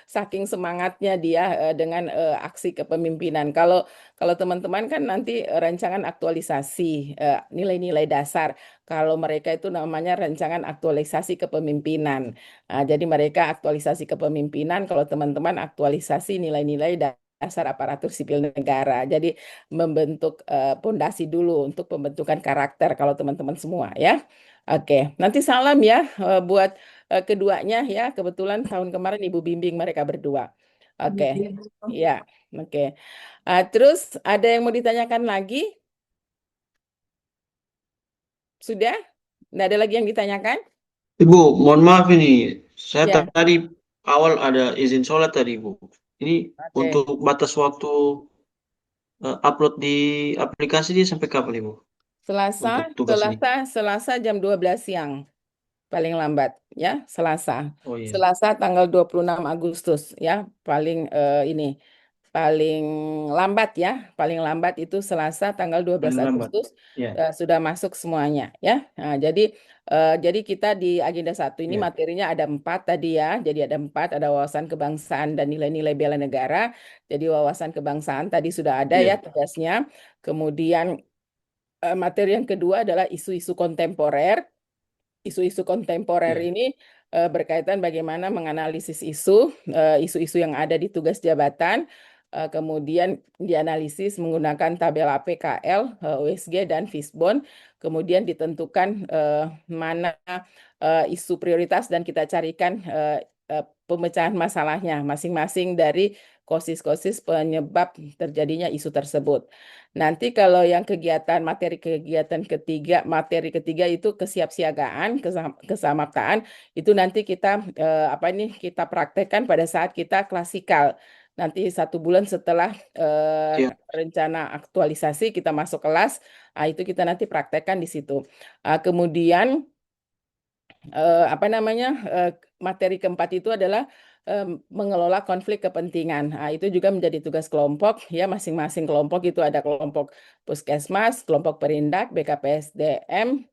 Saking semangatnya dia dengan aksi kepemimpinan. Kalau teman-teman kan nanti rancangan aktualisasi nilai-nilai dasar. Kalau mereka itu namanya rancangan aktualisasi kepemimpinan. Jadi mereka aktualisasi kepemimpinan, kalau teman-teman aktualisasi nilai-nilai dasar aparatur sipil negara. Jadi membentuk pondasi dulu untuk pembentukan karakter kalau teman-teman semua ya. Oke, nanti salam ya buat keduanya ya. Kebetulan tahun kemarin Ibu bimbing mereka berdua. Oke, ya, oke. Terus ada yang mau ditanyakan lagi? Sudah? Nggak ada lagi yang ditanyakan? Ibu, mohon maaf ini. Saya Ya, tadi awal ada izin sholat tadi, Bu. Ini oke. untuk batas waktu upload di aplikasi dia sampai kapan, Ibu? Selasa, Untuk tugas ini. Selasa jam 12 siang. Paling lambat ya, Selasa. Oh iya, Selasa tanggal 26 Agustus ya, paling lambat ya, paling lambat itu Selasa tanggal 12 paling lambat. Agustus Ya, sudah masuk semuanya ya. Nah, jadi kita di agenda 1 ini ya, materinya ada 4 tadi ya. Jadi ada 4, ada wawasan kebangsaan dan nilai-nilai bela negara. Jadi wawasan kebangsaan tadi sudah ada ya ya, tugasnya. Kemudian materi yang kedua adalah isu-isu kontemporer. Isu-isu kontemporer ya. ini berkaitan bagaimana menganalisis isu-isu yang ada di tugas jabatan, kemudian dianalisis menggunakan tabel APKL, USG, dan Fishbone, kemudian ditentukan mana isu prioritas dan kita carikan pemecahan masalahnya masing-masing dari kosis-kosis penyebab terjadinya isu tersebut. Nanti kalau yang materi ketiga itu kesiapsiagaan, kesamaptaan, itu nanti kita praktekkan pada saat kita klasikal. Nanti 1 bulan setelah Siap. rencana aktualisasi kita masuk kelas, itu kita nanti praktekkan di situ. Kemudian materi keempat itu adalah mengelola konflik kepentingan. Itu juga menjadi tugas kelompok ya, masing-masing kelompok itu ada kelompok Puskesmas, kelompok Perindak, BKPSDM,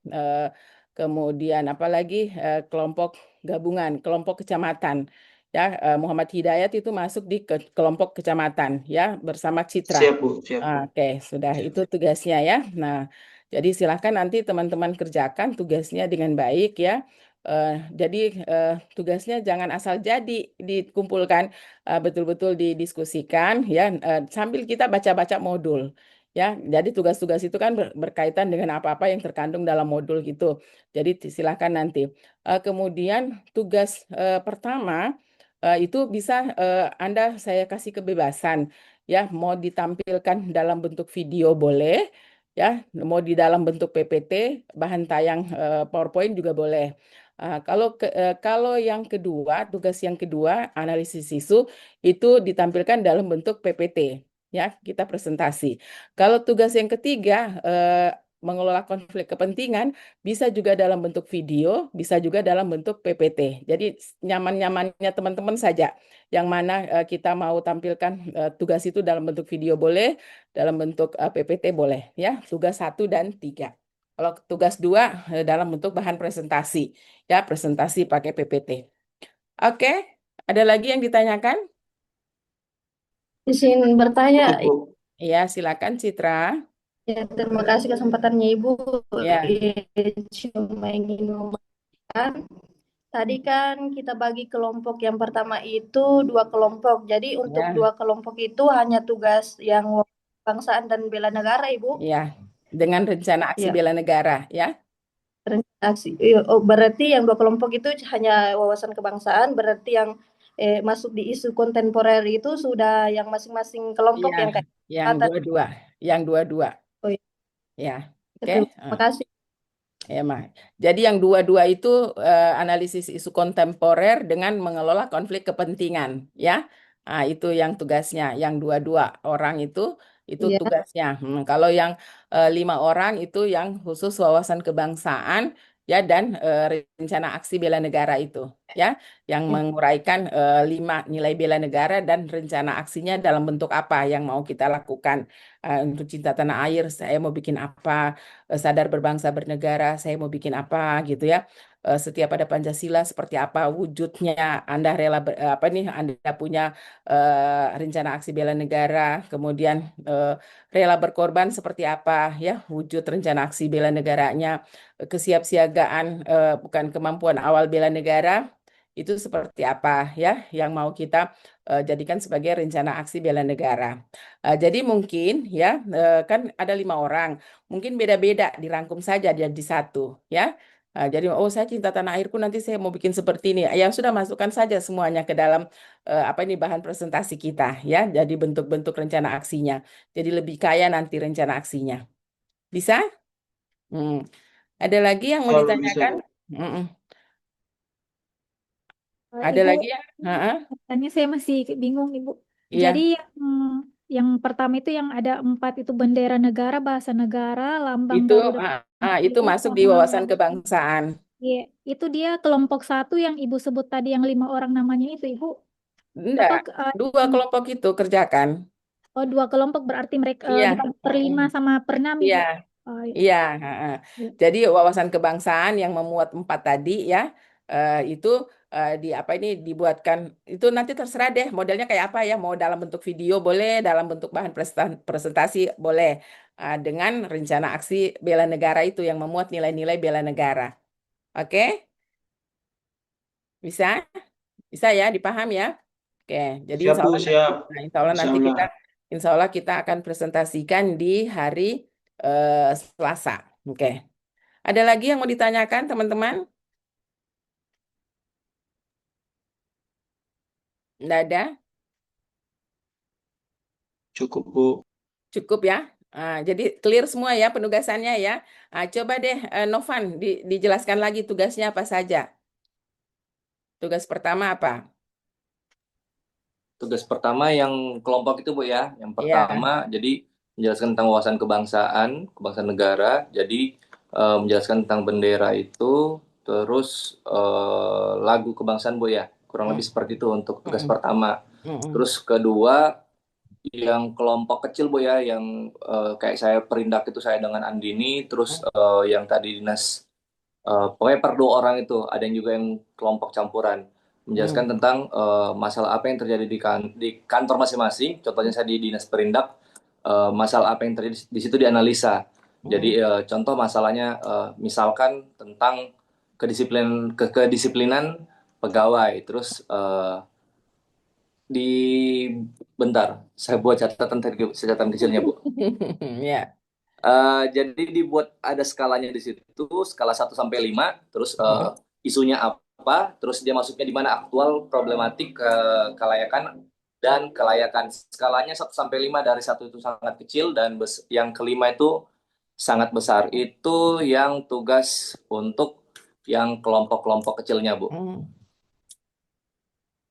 kemudian apalagi kelompok gabungan, kelompok kecamatan. Ya, Muhammad Hidayat itu masuk di kelompok kecamatan ya bersama Citra. Siap, Bu. Siap. Oke, sudah Siap. itu tugasnya ya. Nah, jadi silahkan nanti teman-teman kerjakan tugasnya dengan baik ya. Jadi tugasnya jangan asal jadi dikumpulkan, betul-betul didiskusikan ya, sambil kita baca-baca modul ya. Jadi tugas-tugas itu kan berkaitan dengan apa-apa yang terkandung dalam modul gitu. Jadi silahkan nanti. Kemudian tugas pertama itu bisa saya kasih kebebasan ya, mau ditampilkan dalam bentuk video boleh ya, mau di dalam bentuk PPT, bahan tayang PowerPoint juga boleh. Kalau yang kedua, tugas yang kedua, analisis isu, itu ditampilkan dalam bentuk PPT, ya, kita presentasi. Kalau tugas yang ketiga, mengelola konflik kepentingan, bisa juga dalam bentuk video, bisa juga dalam bentuk PPT. Jadi nyaman-nyamannya teman-teman saja. Yang mana kita mau tampilkan tugas itu dalam bentuk video boleh, dalam bentuk PPT boleh, ya. Tugas 1 dan 3. Kalau tugas 2 dalam bentuk bahan presentasi, ya presentasi pakai PPT. Oke, ada lagi yang ditanyakan? Izin bertanya, Cukup, Bu. Iya, silakan Citra. ya terima kasih kesempatannya Ibu. Ya, Cuma ingin memastikan, tadi kan kita bagi kelompok yang pertama itu 2 kelompok. Jadi untuk ya, 2 kelompok itu hanya tugas yang kebangsaan dan bela negara, Ibu. ya. Dengan rencana aksi Ya, bela negara, ya. aksi. Oh, berarti yang 2 kelompok itu hanya wawasan kebangsaan. Berarti yang masuk di isu kontemporer itu sudah yang masing-masing kelompok Iya, yang kayak yang kesehatan. dua-dua, yang dua-dua, Oh, iya. ya. Oke. Terima kasih. Ya, Mah. Jadi yang dua-dua itu analisis isu kontemporer dengan mengelola konflik kepentingan, ya. Nah, itu yang tugasnya. Yang dua-dua orang itu Iya. tugasnya. Kalau yang 5 orang itu yang khusus wawasan kebangsaan, ya, dan rencana aksi bela negara itu, ya, yang Ya. menguraikan 5 nilai bela negara dan rencana aksinya dalam bentuk apa yang mau kita lakukan. Untuk cinta tanah air, saya mau bikin apa? Sadar berbangsa bernegara, saya mau bikin apa gitu ya. Setia pada Pancasila seperti apa wujudnya. Anda rela apa nih? Anda punya rencana aksi bela negara, kemudian rela berkorban seperti apa ya wujud rencana aksi bela negaranya, kesiapsiagaan bukan kemampuan awal bela negara itu seperti apa ya yang mau kita jadikan sebagai rencana aksi bela negara. Jadi mungkin ya kan ada 5 orang. Mungkin beda-beda, dirangkum saja jadi satu, ya. Jadi, oh saya cinta tanah airku, nanti saya mau bikin seperti ini. Ya sudah masukkan saja semuanya ke dalam apa ini bahan presentasi kita, ya. Jadi bentuk-bentuk rencana aksinya. Jadi lebih kaya nanti rencana aksinya. Bisa? Hmm. Ada lagi yang mau Selalu bisa, ditanyakan? Bu. Mm-mm. Ada Ibu, lagi ya? Ha-ha. pertanyaannya saya masih bingung, Ibu. Iya, Jadi yang pertama itu yang ada 4 itu bendera negara, bahasa negara, lambang itu Garuda itu Pancasila, masuk di sama wawasan yang kebangsaan. iya, itu dia kelompok 1 yang Ibu sebut tadi yang 5 orang namanya itu, Ibu. Enggak, Atau 2 kelompok itu kerjakan. oh 2 kelompok berarti mereka Iya. dibagi per 5 sama per 6, Iya, Ibu. Oh, iya. iya. Heeh. Iya. Jadi wawasan kebangsaan yang memuat 4 tadi ya, itu di apa ini dibuatkan itu nanti terserah deh modelnya kayak apa ya, mau dalam bentuk video boleh, dalam bentuk bahan presentasi boleh, dengan rencana aksi bela negara itu yang memuat nilai-nilai bela negara. Oke, bisa, bisa ya, dipaham ya. Oke, jadi Siap, Bu, siap. insya Allah nanti Insyaallah. insya Allah kita akan presentasikan di hari Selasa. Oke. Ada lagi yang mau ditanyakan, teman-teman? Nggak ada? Cukup, Bu. Cukup ya? Jadi clear semua ya penugasannya ya. Coba deh, Novan, dijelaskan lagi tugasnya apa saja. Tugas pertama apa? Tugas pertama yang kelompok itu Bu ya. Yang Iya. pertama jadi menjelaskan tentang wawasan kebangsaan negara. Jadi menjelaskan tentang bendera itu, terus lagu kebangsaan Bu ya. Kurang lebih seperti itu untuk tugas pertama. Terus kedua yang kelompok kecil Bu ya, yang kayak saya perindak itu saya dengan Andini, terus yang tadi dinas pokoknya per 2 orang itu, ada yang juga yang kelompok campuran menjelaskan tentang masalah apa yang terjadi di kantor masing-masing. Contohnya saya di dinas perindak, masalah apa yang terjadi di situ dianalisa. Jadi contoh masalahnya misalkan tentang kedisiplinan pegawai. Terus bentar, saya buat catatan kecilnya Bu. Ya. Jadi dibuat ada skalanya di situ, skala 1 sampai 5, terus isunya apa, terus dia masuknya di mana aktual, problematik, kelayakan dan kelayakan. Skalanya 1 sampai 5, dari 1 itu sangat kecil dan yang kelima itu sangat besar. Itu yang tugas untuk yang kelompok-kelompok kecilnya, Bu.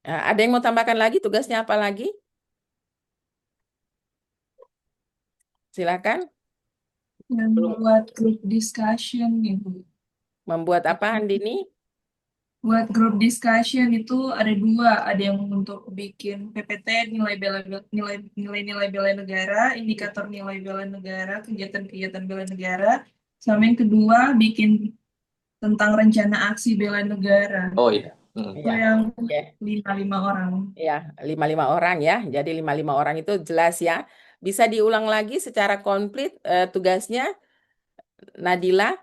Ada yang mau tambahkan lagi tugasnya apa lagi? Silakan. Membuat group discussion nih, Bu. Membuat apa, Andini? Buat group discussion itu ada 2, ada yang untuk bikin PPT nilai-nilai bela negara, indikator nilai bela negara, kegiatan-kegiatan bela negara, sama yang kedua bikin tentang rencana aksi bela negara. Oh iya, Mm. Ya, yang oke. 5 orang. Ya, 5 orang ya. Jadi 5 orang itu jelas ya. Bisa diulang lagi secara komplit tugasnya, Nadila?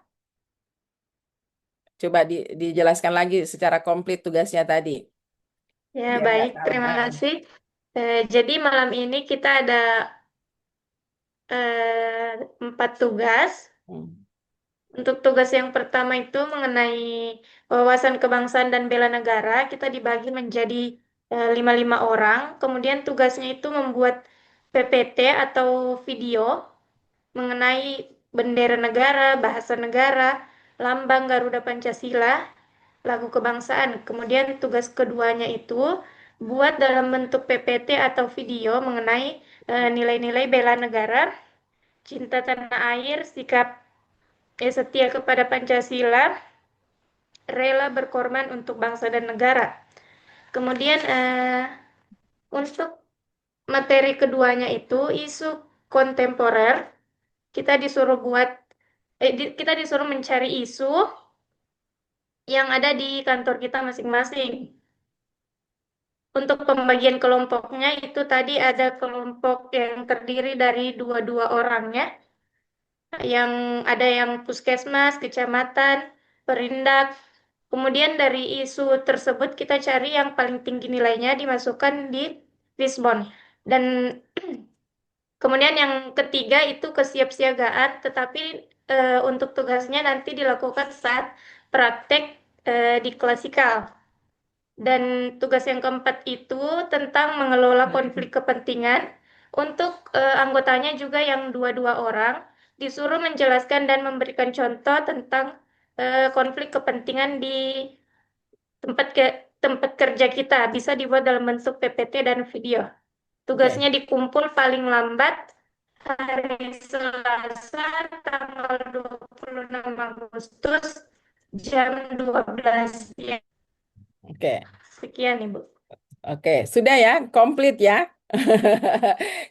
Coba dijelaskan lagi secara komplit tugasnya tadi. Ya, Biar nggak baik. tahu. Terima kasih. Jadi malam ini kita ada 4 tugas. Untuk tugas yang pertama itu mengenai wawasan kebangsaan dan bela negara, kita dibagi menjadi 5 orang. Kemudian tugasnya itu membuat PPT atau video mengenai bendera negara, bahasa negara, lambang Garuda Pancasila, lagu kebangsaan. Kemudian tugas keduanya itu buat dalam bentuk PPT atau video mengenai nilai-nilai bela negara, cinta tanah air, sikap setia kepada Pancasila, rela berkorban untuk bangsa dan negara. Kemudian untuk materi keduanya itu isu kontemporer, kita disuruh kita disuruh mencari isu yang ada di kantor kita masing-masing. Untuk pembagian kelompoknya itu tadi ada kelompok yang terdiri dari 2 orangnya, yang ada yang puskesmas, kecamatan, perindak. Kemudian dari isu tersebut kita cari yang paling tinggi nilainya dimasukkan di Lisbon. Dan kemudian yang ketiga itu kesiapsiagaan, tetapi untuk tugasnya nanti dilakukan saat praktek di klasikal. Dan tugas yang keempat itu tentang mengelola konflik kepentingan. Untuk anggotanya juga yang 2 orang disuruh menjelaskan dan memberikan contoh tentang konflik kepentingan di tempat kerja kita. Bisa dibuat dalam bentuk PPT dan video. Tugasnya dikumpul paling lambat hari Selasa tanggal 26 Agustus jam 12 siang. Oke. Sekian, Ibu. Oke, sudah ya, komplit ya.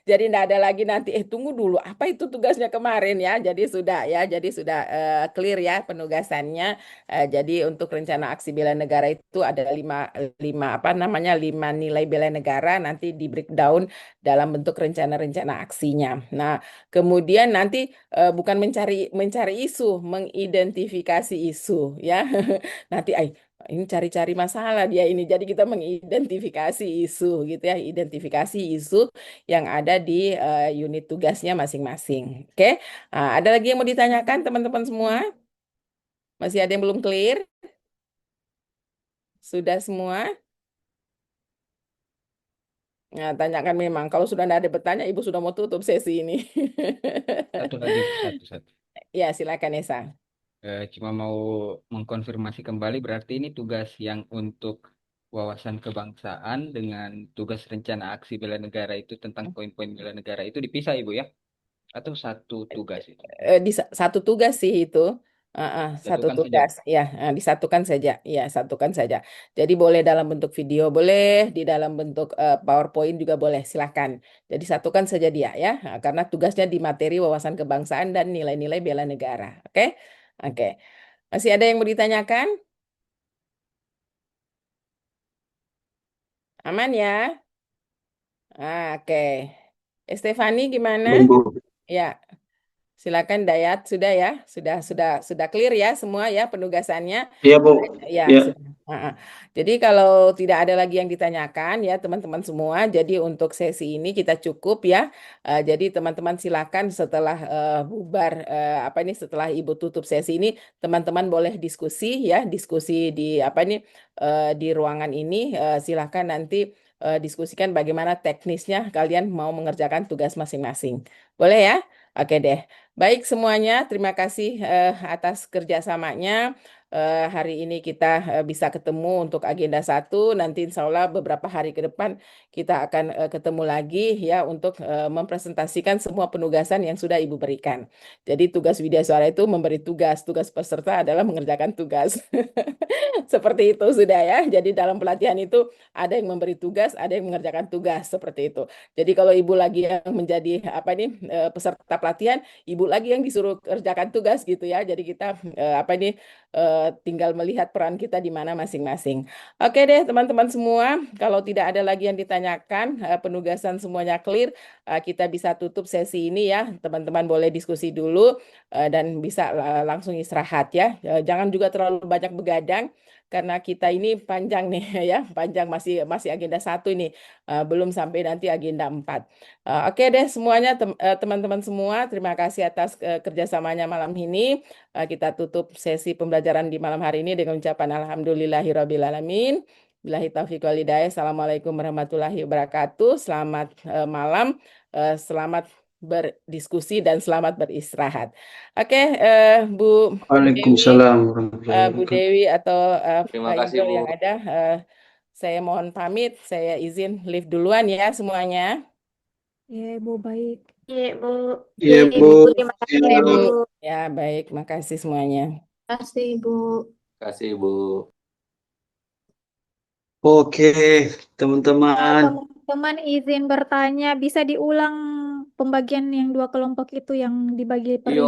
Jadi enggak ada lagi nanti, tunggu dulu, apa itu tugasnya kemarin ya. Jadi sudah ya, jadi sudah clear ya penugasannya. Jadi untuk rencana aksi bela negara itu ada lima nilai bela negara, nanti di breakdown dalam bentuk rencana-rencana aksinya. Nah, kemudian nanti bukan mencari isu, mengidentifikasi isu ya. Nanti ini cari-cari masalah dia ini. Jadi kita mengidentifikasi isu gitu ya, identifikasi isu yang ada di unit tugasnya masing-masing. Oke, ada lagi yang mau ditanyakan teman-teman semua? Masih ada yang belum clear? Sudah semua? Nah, tanyakan memang. Kalau sudah tidak ada bertanya, Ibu sudah mau tutup sesi ini. Satu lagi, satu. Ya, silakan Esa. Cuma mau mengkonfirmasi kembali, berarti ini tugas yang untuk wawasan kebangsaan dengan tugas rencana aksi bela negara itu tentang poin-poin bela negara itu dipisah, Ibu ya? Atau satu tugas itu? Satu tugas sih itu. Satu Satukan saja. tugas ya, disatukan saja ya, satukan saja. Jadi boleh dalam bentuk video, boleh di dalam bentuk PowerPoint juga boleh, silakan. Jadi satukan saja dia ya, karena tugasnya di materi wawasan kebangsaan dan nilai-nilai bela negara. Oke, oke. Masih ada yang mau ditanyakan? Aman ya? Oke. Estefani gimana? Ibu. Ya. Silakan Dayat, sudah ya, sudah clear ya semua ya penugasannya. Iya, Bu. Ya, Ya. sudah. Jadi kalau tidak ada lagi yang ditanyakan ya teman-teman semua, jadi untuk sesi ini kita cukup ya. Jadi teman-teman silakan setelah bubar setelah Ibu tutup sesi ini, teman-teman boleh diskusi ya, diskusi di di ruangan ini. Silakan nanti diskusikan bagaimana teknisnya kalian mau mengerjakan tugas masing-masing. Boleh ya? Oke deh. Baik semuanya, terima kasih atas kerjasamanya. Hari ini kita bisa ketemu untuk agenda 1. Nanti insya Allah beberapa hari ke depan kita akan ketemu lagi ya untuk mempresentasikan semua penugasan yang sudah Ibu berikan. Jadi tugas Widya Suara itu memberi tugas, tugas peserta adalah mengerjakan tugas. Seperti itu sudah ya. Jadi dalam pelatihan itu ada yang memberi tugas, ada yang mengerjakan tugas seperti itu. Jadi kalau Ibu lagi yang menjadi peserta pelatihan, Ibu lagi yang disuruh kerjakan tugas gitu ya. Jadi kita tinggal melihat peran kita di mana masing-masing. Oke deh teman-teman semua, kalau tidak ada lagi yang ditanyakan, penugasan semuanya clear, kita bisa tutup sesi ini ya. Teman-teman boleh diskusi dulu dan bisa langsung istirahat ya. Jangan juga terlalu banyak begadang karena kita ini panjang nih ya, panjang masih agenda 1 ini, belum sampai nanti agenda 4. Oke deh semuanya teman-teman semua, terima kasih atas kerjasamanya malam ini. Kita tutup sesi pembelajaran di malam hari ini dengan ucapan alhamdulillahirrabbilalamin. Billahi taufiq wal hidayah. Assalamualaikum warahmatullahi wabarakatuh. Selamat malam, selamat berdiskusi dan selamat beristirahat. Oke, Bu Dewi, Waalaikumsalam warahmatullahi Bu wabarakatuh. Dewi atau Terima Pak kasih, Ijo Bu. yang ada, saya mohon pamit, saya izin live duluan ya semuanya. Ya, Bu, baik. Iya, Bu. Iya, Iya, Bu. Bu. Terima kasih, Iya, Bu. Bu. Ya, baik, makasih semuanya. Terima kasih, Bu. Terima kasih, Bu. Oke, teman-teman. Teman-teman izin bertanya, bisa diulang pembagian yang 2 kelompok itu yang dibagi per Yo.